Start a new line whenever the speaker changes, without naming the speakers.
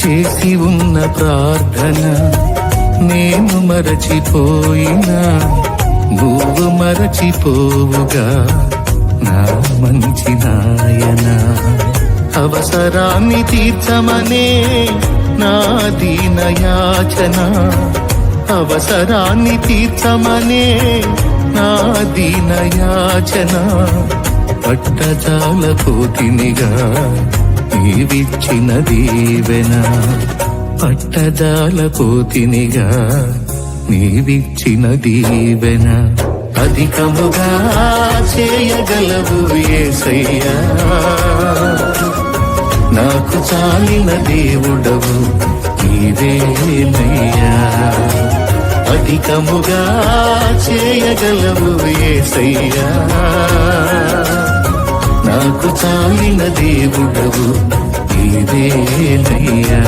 చేసి ఉన్న ప్రార్థన నేను మరచిపోయినా నువ్వు మరచిపోవుగా నా మంచి నాయన. అవసరాన్ని తీర్చమనే నా దీనయాచన, అవసరాన్ని తీర్చమనే నా దీనయాచన. పట్టజాల పోతినిగా నీవిచ్చిన దీవెన, పట్టజాల పోతినిగా నీవిచ్చిన దీవెన. అధికముగా చేయగలవు యేసయ్యా, నాకు చాలిన దేవుడవు నీవేనయ్యా. అధికముగా చేయగలవు యేసయ్యా, నాకు చాలిన దేవుడవు నీవేనయ్యా.